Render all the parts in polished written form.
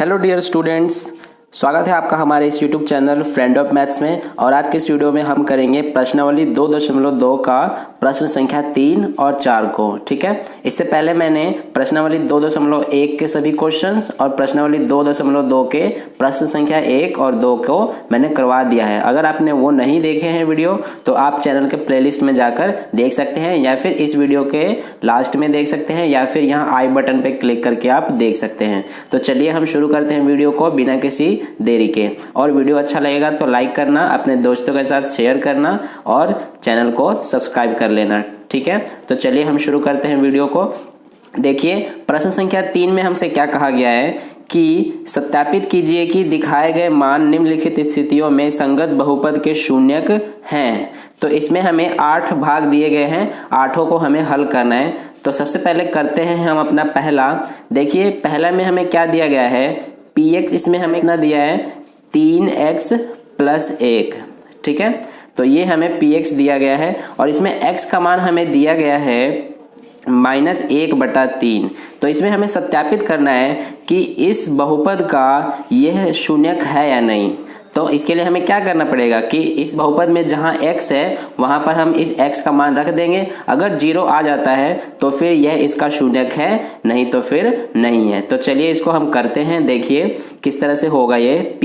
Hello dear students, स्वागत है आपका हमारे इस YouTube channel friend of maths में। और आज के इस वीडियो में हम करेंगे प्रश्नावली 2.2 का प्रश्न संख्या 3 और 4 को। ठीक है, इससे पहले मैंने प्रश्नावली 2.1 के सभी क्वेश्चंस और प्रश्नावली 2.2 के प्रश्न संख्या 1 और 2 को मैंने करवा दिया है। अगर आपने वो नहीं देखे हैं वीडियो तो आप चैनल के प्लेलिस्ट में जाकर देख सकते हैं, या फिर इस वीडियो के लास्ट में देख सकते हैं, या फिर यहाँ आई बटन पे क्लिक करके आप देख सकते हैं। तो चलिए हम शुरू करते हैं वीडियो को बिना किसी देरी के। और वीडियो अच्छा लगेगा तो लाइक करना, अपने दोस्तों के साथ शेयर करना और चैनल को सब्सक्राइब कर लेना। ठीक है, तो चलिए हम शुरू करते हैं वीडियो को। देखिए, प्रश्न संख्या 3 में हमसे क्या कहा गया है कि सत्यापित कीजिए कि दिखाए गए मान निम्नलिखित स्थितियों में संगत बहुपद के शून्यक हैं। तो इसमें हमें 8 भाग दिए गए हैं, 8 को हमें हल करना है। तो सबसे पहले करते हैं हम अपना पहला। देखिए, पहला में हमें क्या दिया गया है, px, इसमें हमें कितना दिया है 3x + 1। ठीक है, तो ये हमें px दिया गया है और इसमें x का मान हमें दिया गया है -1/3। तो इसमें हमें सत्यापित करना है कि इस बहुपद का यह शून्यक है या नहीं। तो इसके लिए हमें क्या करना पड़ेगा कि इस बहुपद में जहाँ x है वहाँ पर हम इस x का मान रख देंगे। अगर 0 आ जाता है तो फिर यह इसका शून्यक है, नहीं तो फिर नहीं है। तो चलिए इसको हम करते हैं। देखिए किस तरह से होगा ये।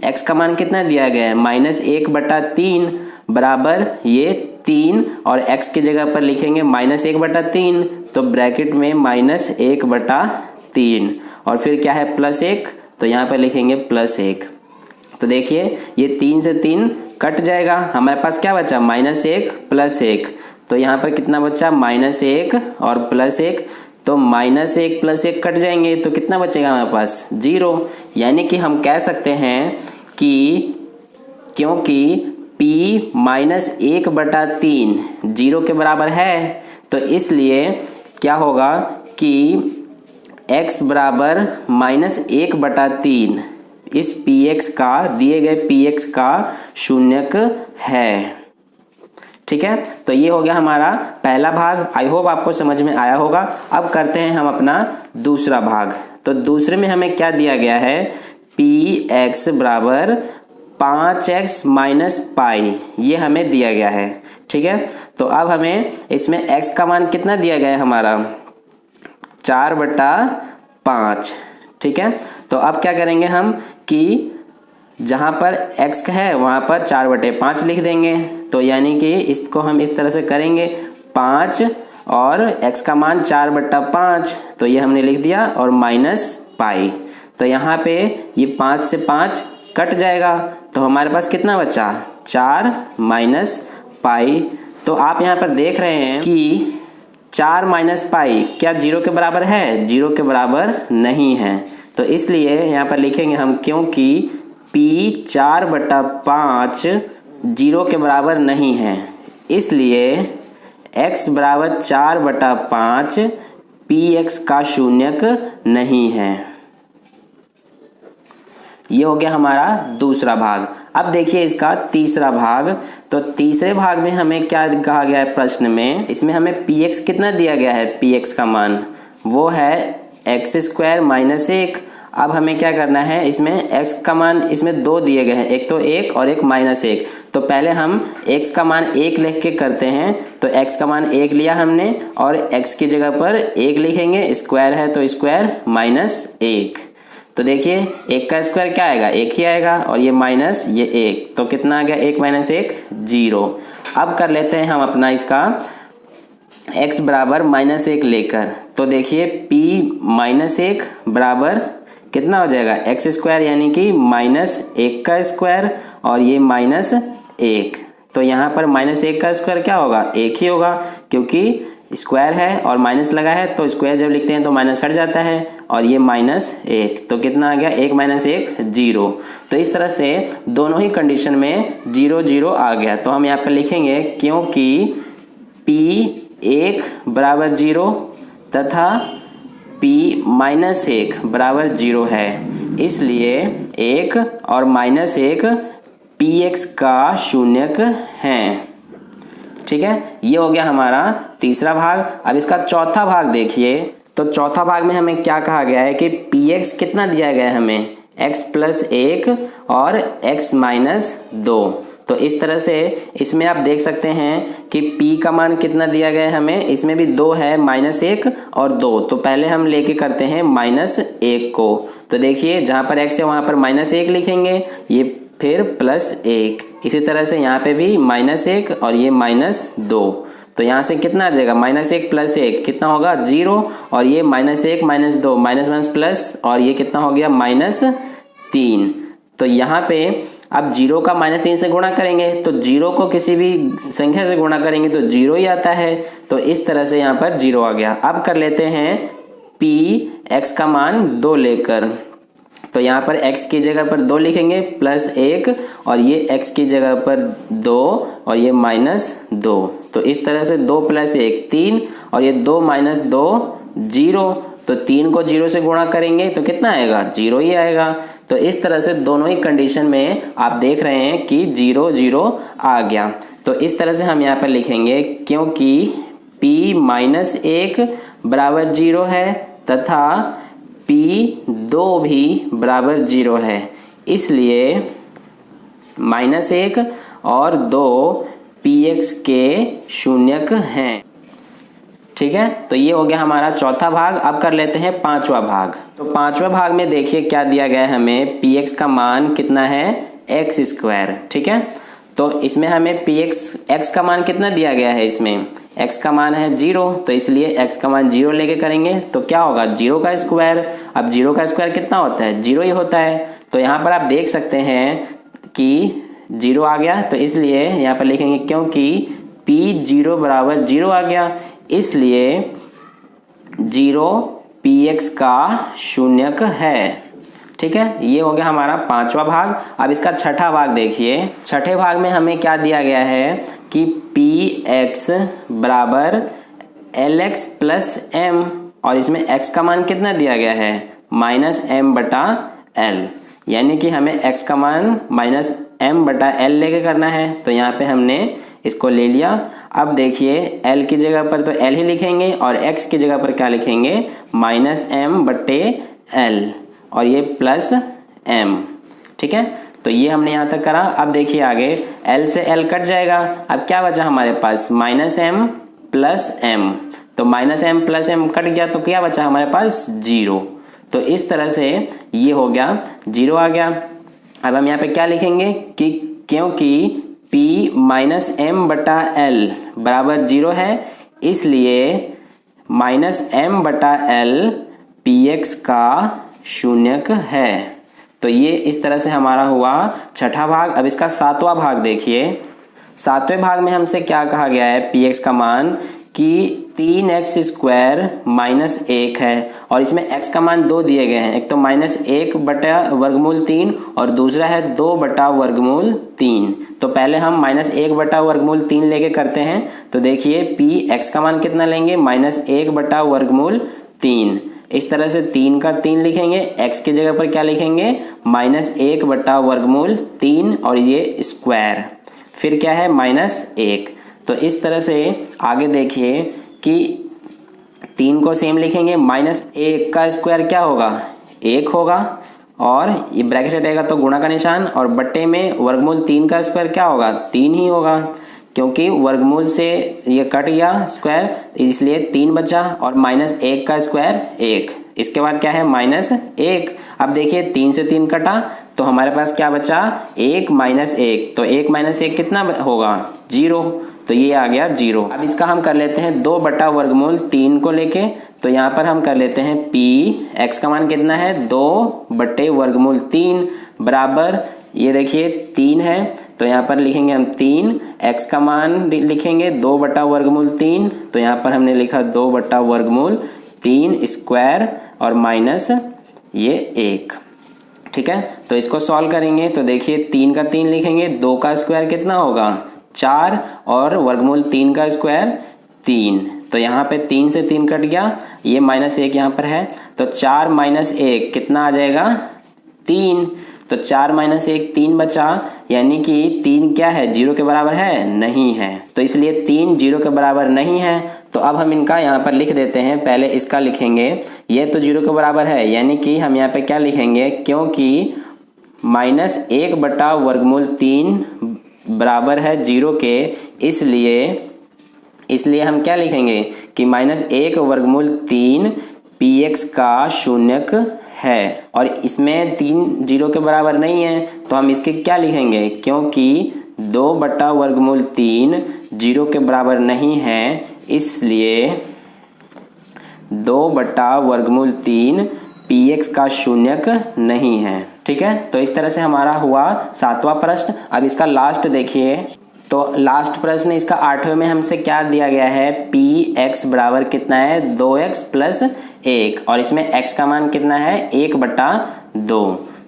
x का मान कितना दिया गया है -1/3 बराबर ये 3, और x की जगह पर लिखेंगे -1/3, तो ब्रैकेट में -1/3 और फिर क्या है +1, तो यहाँ पर लिखेंगे +1। तो देखिए ये 3 से 3 कट जाएगा, हमारे पास क्या बचा -1 + 1। तो यहाँ पर कितना बचा -1 और +1, तो -1 + 1 कट जाएंगे तो कितना बचेगा हमारे पास 0। यानी कि हम कह सकते हैं कि क्योंकि p -1/3 0 के बराबर है, तो इसलिए क्या होगा कि x बराबर -1/3 इस px का, दिए गए px का शून्यक है। ठीक है, तो ये हो गया हमारा पहला भाग। आई होप आपको समझ में आया होगा। अब करते हैं हम अपना दूसरा भाग। तो दूसरे में हमें क्या दिया गया है, px बराबर 5x - पाई, ये हमें दिया गया है। ठीक है, तो अब हमें इसमें x का मान कितना दिया गया है हमारा 4/5। ठीक है, तो अब क्या करेंगे हम कि जहाँ पर x है वहाँ पर 4/5 लिख देंगे। तो यानी कि इसको हम इस तरह से करेंगे 5 और x का मान 4/5, तो ये हमने लिख दिया, और -पाई। तो यहाँ पे ये 5 से 5 कट जाएगा, तो हमारे पास कितना बचा 4 - पाई। तो आप यहाँ पर देख रहे हैं कि 4 - पाई क्या 0 के बराबर है, 0 के बराबर नहीं है। तो इसलिए यहाँ पर लिखेंगे हम, क्योंकि p 4/5 0 के बराबर नहीं है, इसलिए x बराबर 4/5 px का शून्यक नहीं है। ये हो गया हमारा दूसरा भाग। अब देखिए इसका तीसरा भाग। तो तीसरे भाग में हमें क्या कहा गया है प्रश्न में, इसमें हमें px कितना दिया गया है, px का मान वो है x² - 1। अब हमें क्या करना है, इसमें x का मान इसमें 2 दिए गए हैं, एक तो 1 और एक -1। तो पहले हम x का मान 1 लिख के करते हैं। तो x का मान 1 लिया हमने और x की जगह पर 1 लिखेंगे, स्क्वायर है तो स्क्वायर -1। तो देखिए 1 का स्क्वायर क्या आएगा, 1 ही आएगा, और ये माइनस ये 1, तो कितना आ गया 1 - 1 0। अब कर लेते हैं हम अपना इसका x बराबर -1 लेकर। तो देखिए p -1 बराबर कितना हो जाएगा x², यानी कि -1 का स्क्वायर और ये -1। तो यहाँ पर -1 का स्क्वायर क्या होगा, 1 ही होगा, क्योंकि स्क्वायर है और माइनस लगा है, तो स्क्वायर जब लिखते हैं तो माइनस हट जाता है, और ये -1, तो कितना आ गया 1 - 1 0। तो इस तरह से दोनों ही कंडीशन में 0 0 आ गया। तो हम यहाँ पर लिखेंगे क्योंकि p 1 बराबर 0 तथा p -1 बराबर 0 है, इसलिए 1 और -1 px का शून्यक हैं। ठीक है, ये हो गया हमारा तीसरा भाग। अब इसका चौथा भाग देखिए। तो चौथा भाग में हमें क्या कहा गया है कि px कितना दिया गया है हमें, x प्लस 1 और x माइनस 2। तो इस तरह से इसमें आप देख सकते हैं कि p का मान कितना दिया गया है हमें, इसमें भी 2 है, -1 और 2। तो पहले हम लेके करते हैं -1 को। तो देखिए जहाँ पर x है वहाँ पर -1 लिखेंगे, ये फिर +1। इसी तरह से यहाँ पे भी -1 और ये -2। तो यहाँ से कितना आ जाएगा, -1 + 1 कितना होगा 0, और ये -1 - 2 माइनस प्लस, और ये कितना हो गया -3। तो यहाँ पे अब 0 का -3 से गुणा करेंगे तो 0 को किसी भी संख्या से गुणा करेंगे तो 0 ही आता है। तो इस तरह से यहाँ पर 0 आ गया। अब कर लेते हैं p x का मान 2 लेकर। तो यहाँ पर x की जगह पर 2 लिखेंगे +1, और ये x की जगह पर 2 और ये -2। तो इस तरह से 2 + 1 3, और ये 2 - 2 0। तो 3 को 0 से गुणा करेंगे तो कितना आएगा, 0 ही आएगा। तो इस तरह से दोनों ही कंडीशन में आप देख रहे हैं कि 0 0 आ गया। तो इस तरह से हम यहाँ पर लिखेंगे क्योंकि p - 1 बराबर 0 है तथा p 2 भी बराबर 0 है, इसलिए -1 और 2 px के शून्यक हैं। ठीक है, तो ये हो गया हमारा चौथा भाग। अब कर लेते हैं पांचवा भाग। तो पांचवा भाग में देखिए क्या दिया गया है हमें, px का मान कितना है x²। ठीक है, तो इसमें हमें x का मान कितना दिया गया है, इसमें x का मान है 0, तो इसलिए x का मान 0 लेके करेंगे तो क्या होगा 0 का स्क्वायर। अब 0 का स्क्वायर कितना होता है, 0 ही होता है। तो यहाँ पर आप देख सकते हैं कि 0 आ गया, तो इसलिए यहाँ पर लिखेंगे क्योंकि p 0 बराबर 0 आ गया, इसलिए 0 px का शून्यक है। ठीक है, ये हो गया हमारा पांचवा भाग। अब इसका छठा भाग देखिए। छठे भाग में हमें क्या दिया गया है कि px बराबर lx + m, और इसमें x का मान कितना दिया गया है -m/l, यानी कि हमें x का मान -m/l लेके करना है। तो यहाँ पे हमने इसको ले लिया। अब देखिए l की जगह पर तो l ही लिखेंगे और x की जगह पर क्या लिखेंगे -m/l, और ये +m। ठीक है, तो ये हमने यहाँ तक करा। अब देखिए आगे l से l कट जाएगा, अब क्या बचा हमारे पास -m + m। तो -m + m कट गया तो क्या बचा हमारे पास 0। तो इस तरह से ये हो गया 0 आ गया। अब हम यहाँ पे क्या लिखेंगे कि क्योंकि p -m/l बराबर 0 है, इसलिए -m/l px का शून्यक है। तो ये इस तरह से हमारा हुआ छठा भाग। अब इसका सातवां भाग देखिए। सातवें भाग में हमसे क्या कहा गया है, px का मान कि 3x² - 1 है, और इसमें x का मान 2 दिए गए हैं। एक तो -1/√3 और दूसरा है 2/√3। तो पहले हम -1/√3 लेके करते हैं। तो देखिए px का मान कितना लेंगे -1/√3। इस तरह से 3 का 3 लिखेंगे, x की जगह पर क्या लिखेंगे -1/√3 और ये स्क्वायर, फिर क्या है -1। तो इस तरह से आगे देखिए कि 3 को सेम लिखेंगे, -1 का स्क्वायर क्या होगा 1 होगा, और ये ब्रैकेट हटेगा तो गुणा का निशान, और बट्टे में वर्गमूल 3 का स्क्वायर क्या होगा 3 ही होगा, क्योंकि वर्गमूल से ये कट गया स्क्वायर, इसलिए 3 बचा, और -1 का स्क्वायर 1। इसके बाद क्या है -1। अब देखिए 3 से 3 कटा तो हमारे पास क्या बचा 1 - 1। तो 1 - 1 कितना होगा 0, तो ये आ गया 0। अब इसका हम कर लेते हैं 2/√3 को लेके। तो यहाँ पर हम कर लेते हैं p x का मान कितना है 2/√3 बराबर, ये देखिए 3 है, तो यहाँ पर लिखेंगे हम 3, x का मान लिखेंगे 2/√3। तो यहाँ पर हमने लिखा 2/√3 स्क्वायर और माइनस ये 1। ठीक है, तो इसको सॉल्व करेंगे तो देखिए 3 का 3 लिखेंगे, 2 का स्क्वायर कितना होगा 4, और वर्गमूल 3 का स्क्वायर 3। तो यहाँ पे 3 से 3 कट गया, ये -1 यहाँ पर है, तो 4 - 1 कितना आ जाएगा 3। तो 4 माइनस 1 3 बचा, यानी कि 3 क्या है, 0 के बराबर है, नहीं है। तो इसलिए 3 0 के बराबर नहीं है। तो अब हम इनका यहाँ पर लिख देते हैं। पहले इसका लिखेंगे, ये तो 0 के बराबर है, यानी कि हम यहाँ पे क्या लिखेंगे, क्योंकि -1 बटा वर्गमूल 3 बराबर है 0 के, इसलिए हम क्या लिखेंगे कि -1 वर्गमूल 3 px का शून्यक है। और इसमें 3 0 के बराबर नहीं है, तो हम इसके क्या लिखेंगे, क्योंकि 2 बटा वर्गमूल 3 0 के बराबर नहीं है, इसलिए 2 बटा वर्गमूल 3 px का शून्यक नहीं है। ठीक है, तो इस तरह से हमारा हुआ 7वां प्रश्न। अब इसका लास्ट देखिए, तो लास्ट प्रश्न इसका 8वें में हमसे क्या दिया गया है, px बराबर कितना है, 2x प्लस 1, और इसमें x का मान कितना है, 1 बटा 2।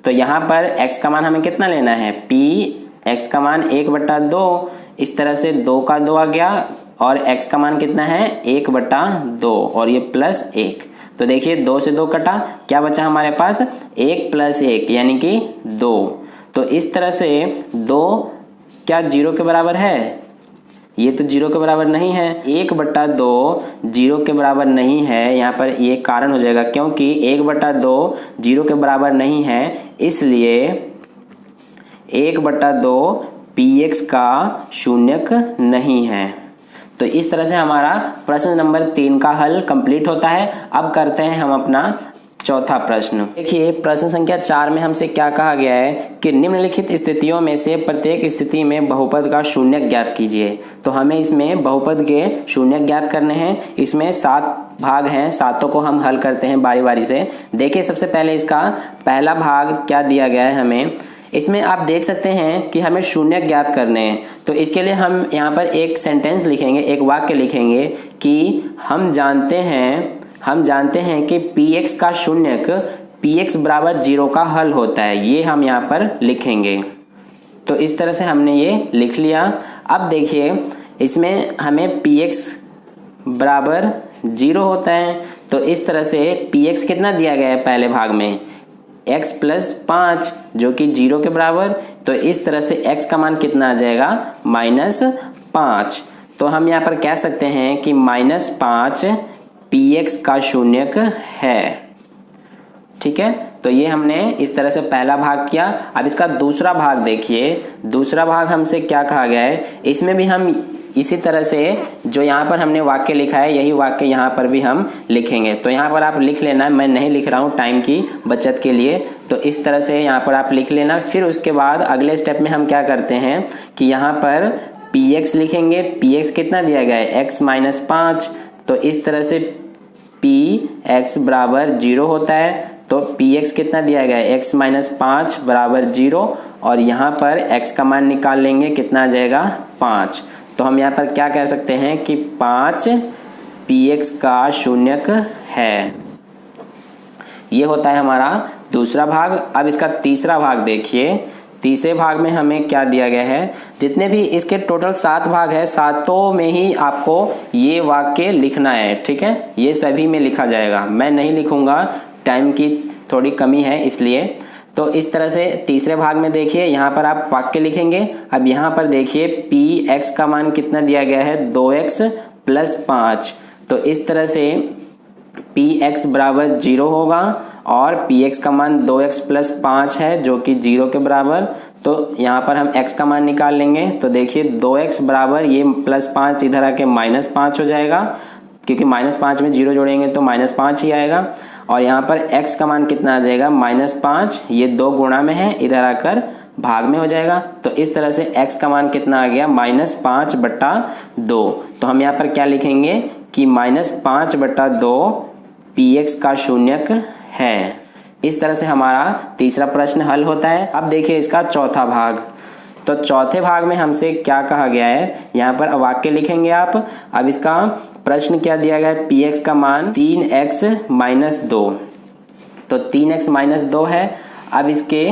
तो यहाँ पर x का मान हमें कितना लेना है, px का मान 1 बटा 2, इस तरह से 2 का 2 आ गया, और x का मान कितना है, 1 बटा 2, और ये प्लस 1। तो देखिए 2 से 2 कटा, क्या बचा हमारे पास, 1 प्लस 1 यानी कि 2। तो इस तरह से 2 क्या 0 के बराबर है, ये तो 0 के बराबर नहीं है। 1 बटा 2 0 के बराबर नहीं है, यहाँ पर ये कारण हो जाएगा, क्योंकि 1 बटा 2 0 के बराबर नहीं है, इसलिए 1 बटा 2 px का शून्यक नहीं है। तो इस तरह से हमारा प्रश्न नंबर 3 का हल कंप्लीट होता है। अब करते हैं हम अपना चौथा प्रश्न। देखिए प्रश्न संख्या 4 में हमसे क्या कहा गया है कि निम्नलिखित स्थितियों में से प्रत्येक स्थिति में बहुपद का शून्यक ज्ञात कीजिए। तो हमें इसमें बहुपद के शून्यक ज्ञात करने हैं। इसमें 7 भाग हैं, सातों को हम हल करते हैं बारी बारी से। देखिए सबसे पहले इसका पहला भाग क्या दिया गया है हमें, इसमें आप देख सकते हैं कि हमें शून्यक ज्ञात करने हैं। तो इसके लिए हम यहाँ पर एक सेंटेंस लिखेंगे, एक वाक्य लिखेंगे कि हम जानते हैं कि px का शून्यक px बराबर 0 का हल होता है, ये हम यहाँ पर लिखेंगे। तो इस तरह से हमने ये लिख लिया। अब देखिए इसमें हमें px बराबर 0 होता है, तो इस तरह से px कितना दिया गया है पहले भाग में, x प्लस 5 जो कि 0 के बराबर। तो इस तरह से x का मान कितना आ जाएगा, -5। तो हम यहाँ पर कह सकते हैं कि -5 px का शून्यक है। ठीक है, तो ये हमने इस तरह से पहला भाग किया। अब इसका दूसरा भाग देखिए, दूसरा भाग हमसे क्या कहा गया है, इसमें भी हम इसी तरह से जो यहाँ पर हमने वाक्य लिखा है यही वाक्य यहाँ पर भी हम लिखेंगे। तो यहाँ पर आप लिख लेना, मैं नहीं लिख रहा हूँ टाइम की बचत के लिए। तो इस तरह से यहाँ पर आप लिख लेना। फिर उसके बाद अगले स्टेप में हम क्या करते हैं कि यहाँ पर px लिखेंगे। px कितना दिया गया है, x माइनस 5। तो इस तरह से px बराबर 0 होता है। तो px कितना दिया गया है, x माइनस 5 बराबर 0, और यहाँ पर x का मान निकाल लेंगे, कितना आ जाएगा 5। तो हम यहाँ पर क्या कह सकते हैं कि 5 px का शून्यक है। ये होता है हमारा दूसरा भाग। अब इसका तीसरा भाग देखिए, तीसरे भाग में हमें क्या दिया गया है, जितने भी इसके टोटल 7 भाग है, सातों में ही आपको ये वाक्य लिखना है। ठीक है, ये सभी में लिखा जाएगा, मैं नहीं लिखूंगा, टाइम की थोड़ी कमी है इसलिए। तो इस तरह से तीसरे भाग में देखिए यहाँ पर आप वाक्य लिखेंगे। अब यहाँ पर देखिए px का मान कितना दिया गया है, 2x प्लस 5। तो इस तरह से px बराबर 0 होगा, और px का मान 2x प्लस 5 है जो कि 0 के बराबर। तो यहाँ पर हम x का मान निकाल लेंगे। तो देखिए 2x बराबर ये प्लस 5 इधर आके -5 हो जाएगा, क्योंकि -5 में 0 जोड़ेंगे तो -5 ही आएगा। और यहाँ पर x का मान कितना आ जाएगा, -5, ये 2 गुणा में है, इधर आकर भाग में हो जाएगा। तो इस तरह से x का मान कितना आ गया, -5 बटा 2। तो हम यहाँ पर क्या लिखेंगे कि -5 बटा 2 px का शून्यक है। इस तरह से हमारा तीसरा प्रश्न हल होता है। अब देखिए इसका चौथा भाग। तो चौथे भाग में हमसे क्या कहा गया है, यहाँ पर वाक्य लिखेंगे आप। अब इसका प्रश्न क्या दिया गया है, px का मान 3x माइनस 2। तो 3x माइनस 2 है। अब इसके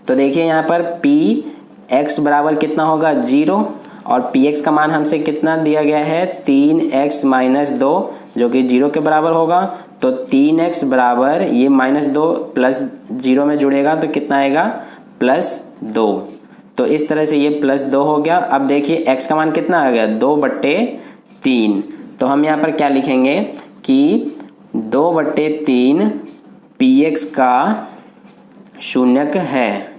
तो देखिए यहाँ पर px बराबर कितना होगा, 0, और px का मान हमसे कितना दिया गया है, 3x माइनस 2 जो कि 0 के बराबर होगा। तो 3x बराबर ये -2 प्लस 0 में जुड़ेगा तो कितना आएगा +2। तो इस तरह से ये +2 हो गया। अब देखिए x का मान कितना आ गया 2/3। तो हम यहाँ पर क्या लिखेंगे कि 2/3 px का शून्यक है।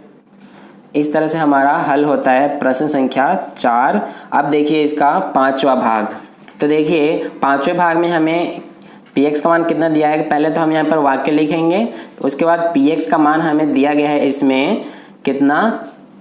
इस तरह से हमारा हल होता है प्रश्न संख्या 4। अब देखिए इसका 5वां भाग। तो देखिए 5वें भाग में हमें px का मान कितना दिया है, पहले तो हम यहाँ पर वाक्य लिखेंगे, उसके बाद px का मान हमें दिया गया है इसमें कितना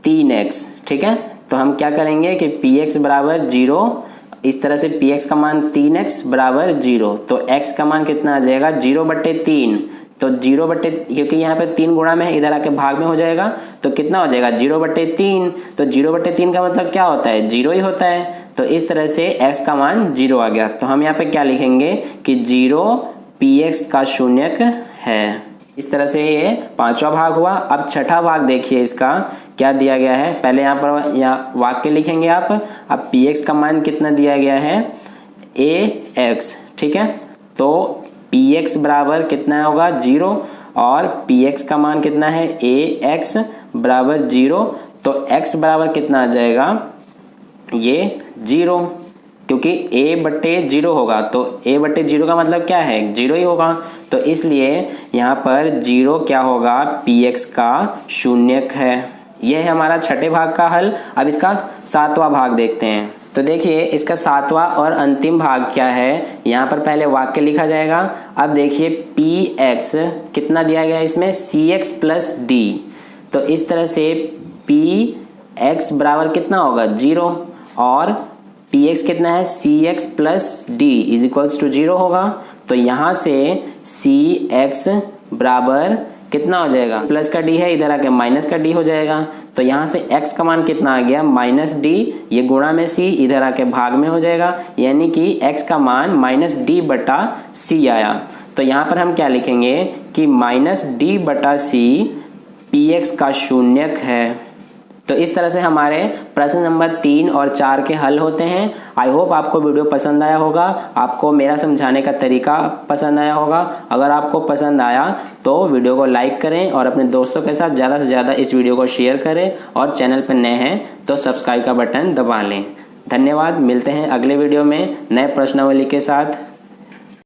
3x। ठीक है, तो हम क्या करेंगे कि px बराबर 0, इस तरह से px का मान 3x बराबर 0, तो x का मान कितना आ जाएगा 0/3। तो 0 क्योंकि यहाँ पे 3 गुणा में है, इधर आके भाग में हो जाएगा तो कितना हो जाएगा 0/3। तो 0/3 का मतलब क्या होता है 0 ही होता है। तो इस तरह से x का मान 0 आ गया। तो हम यहाँ पे क्या लिखेंगे कि 0 px का शून्यक है। इस तरह से ये 5वां भाग हुआ। अब 6ठा भाग देखिए इसका क्या दिया गया है। पहले यहाँ पर यहाँ वाक्य लिखेंगे आप। अब px का मान कितना दिया गया है ax। ठीक है, तो px बराबर कितना होगा 0 और px का मान कितना है ax बराबर 0। तो x बराबर कितना आ जाएगा ये 0, क्योंकि a/0 होगा तो a/0 का मतलब क्या है 0 ही होगा। तो इसलिए यहाँ पर 0 क्या होगा px का शून्यक है। यह है हमारा 6ठे भाग का हल। अब इसका 7वां भाग देखते हैं। तो देखिए इसका 7वां और अंतिम भाग क्या है। यहाँ पर पहले वाक्य लिखा जाएगा। अब देखिए px कितना दिया गया है इसमें cx + d। तो इस तरह से px बराबर कितना होगा 0 और px कितना है cx + d = 0 होगा। तो यहाँ से cx बराबर कितना हो जाएगा प्लस का d है, इधर आके माइनस का d हो जाएगा। तो यहाँ से x का मान कितना आ गया -d, ये गुणा में c, इधर आके भाग में हो जाएगा, यानी कि x का मान -d/c आया। तो यहाँ पर हम क्या लिखेंगे कि -d/c px का शून्यक है। तो इस तरह से हमारे प्रश्न नंबर 3 और 4 के हल होते हैं। आई होप आपको वीडियो पसंद आया होगा, आपको मेरा समझाने का तरीका पसंद आया होगा। अगर आपको पसंद आया तो वीडियो को लाइक करें और अपने दोस्तों के साथ ज़्यादा से ज़्यादा इस वीडियो को शेयर करें, और चैनल पर नए हैं तो सब्सक्राइब का बटन दबा लें। धन्यवाद। मिलते हैं अगले वीडियो में नए प्रश्नावली के साथ।